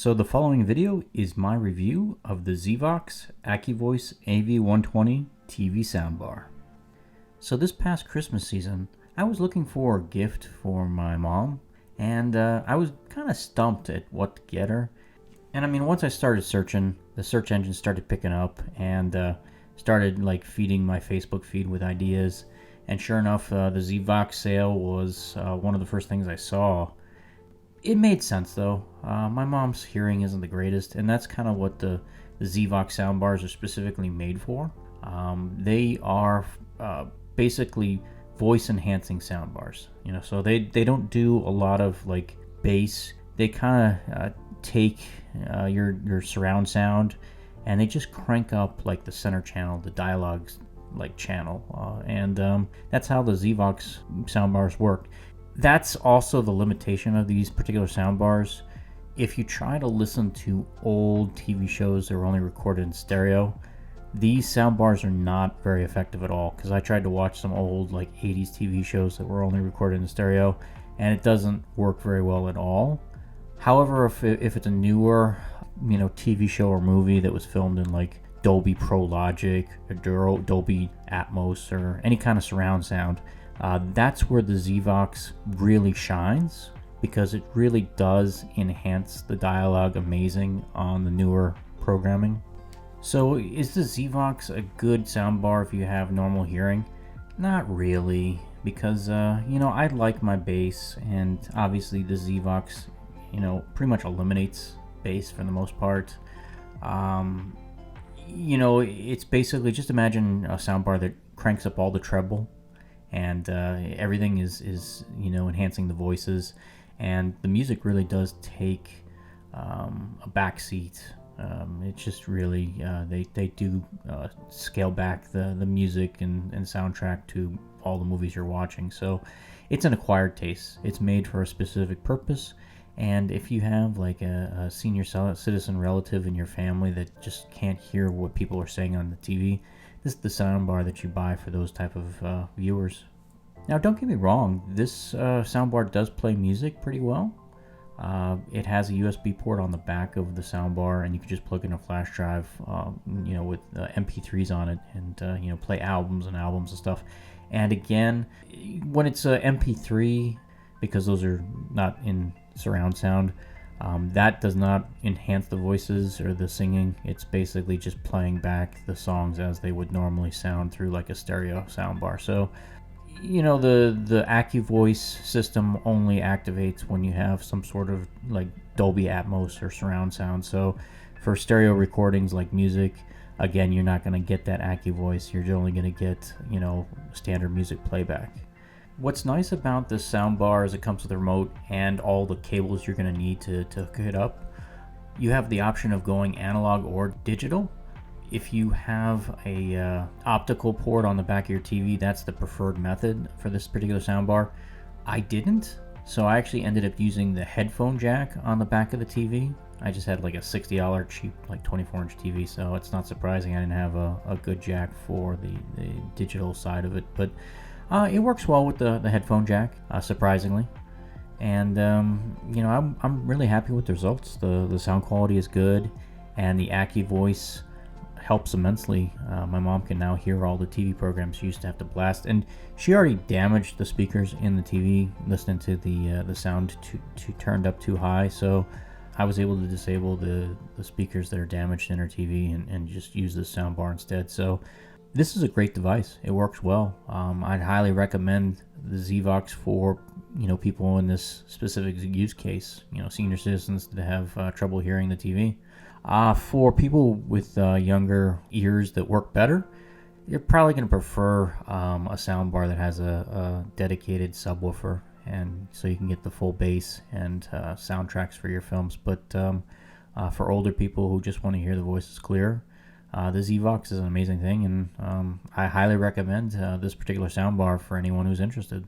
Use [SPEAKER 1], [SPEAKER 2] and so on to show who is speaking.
[SPEAKER 1] So the following video is my review of the ZVOX AccuVoice AV120 TV soundbar. So this past Christmas season, I was looking for a gift for my mom, and I was kind of stumped at what to get her. And I mean, once I started searching, the search engine started picking up and started like feeding my Facebook feed with ideas. And sure enough, the ZVOX sale was one of the first things I saw. It made sense though. My mom's hearing isn't the greatest, and that's kind of what the ZVOX soundbars are specifically made for. They are basically voice enhancing soundbars, so they don't do a lot of like bass. They kind of take your surround sound and they just crank up like the center channel, the dialogue like channel, and that's how the ZVOX soundbars work. That's also the limitation of these particular soundbars. If you try to listen to old TV shows that were only recorded in stereo, these soundbars are not very effective at all, because I tried to watch some old like 80s TV shows that were only recorded in stereo and it doesn't work very well at all. However, if it's a newer TV show or movie that was filmed in like Dolby Pro Logic or Dolby Atmos or any kind of surround sound, that's where the ZVOX really shines, because it really does enhance the dialogue amazing on the newer programming. So is the ZVOX a good soundbar if you have normal hearing? Not really, because I like my bass, and obviously the ZVOX pretty much eliminates bass for the most part. It's basically, just imagine a soundbar that cranks up all the treble, and everything is enhancing the voices, and the music really does take a backseat. It's just really they do scale back the music and soundtrack to all the movies you're watching. So it's an acquired taste. It's made for a specific purpose. And if you have like a senior citizen relative in your family that just can't hear what people are saying on the TV, this is the soundbar that you buy for those type of viewers. Now, don't get me wrong, this soundbar does play music pretty well. It has a USB port on the back of the soundbar, and you can just plug in a flash drive, with MP3s on it, and play albums and stuff. And again, when it's a MP3, because those are not in surround sound, that does not enhance the voices or the singing. It's basically just playing back the songs as they would normally sound through like a stereo soundbar. So the AccuVoice system only activates when you have some sort of like Dolby Atmos or surround sound. So for stereo recordings like music, again, you're not going to get that AccuVoice. You're only going to get standard music playback. What's nice about this soundbar is it comes with a remote and all the cables you're going to need to hook it up. You have the option of going analog or digital. If you have a optical port on the back of your TV, that's the preferred method for this particular soundbar. I didn't, so I actually ended up using the headphone jack on the back of the TV. I just had like a $60 cheap like 24-inch TV, so it's not surprising I didn't have a good jack for the digital side of it. But it works well with the headphone jack, surprisingly. And I'm really happy with the results. The sound quality is good, and the AccuVoice helps immensely. My mom can now hear all the TV programs she used to have to blast, and she already damaged the speakers in the TV listening to the sound too turned up too high. So I was able to disable the speakers that are damaged in her TV and just use the soundbar instead. So this is a great device. It works well. I'd highly recommend the ZVOX for people in this specific use case. Senior citizens that have trouble hearing the TV. For people with younger ears that work better, you're probably going to prefer a soundbar that has a dedicated subwoofer, and so you can get the full bass and soundtracks for your films. But for older people who just want to hear the voices clear, the ZVOX is an amazing thing, and I highly recommend this particular soundbar for anyone who's interested.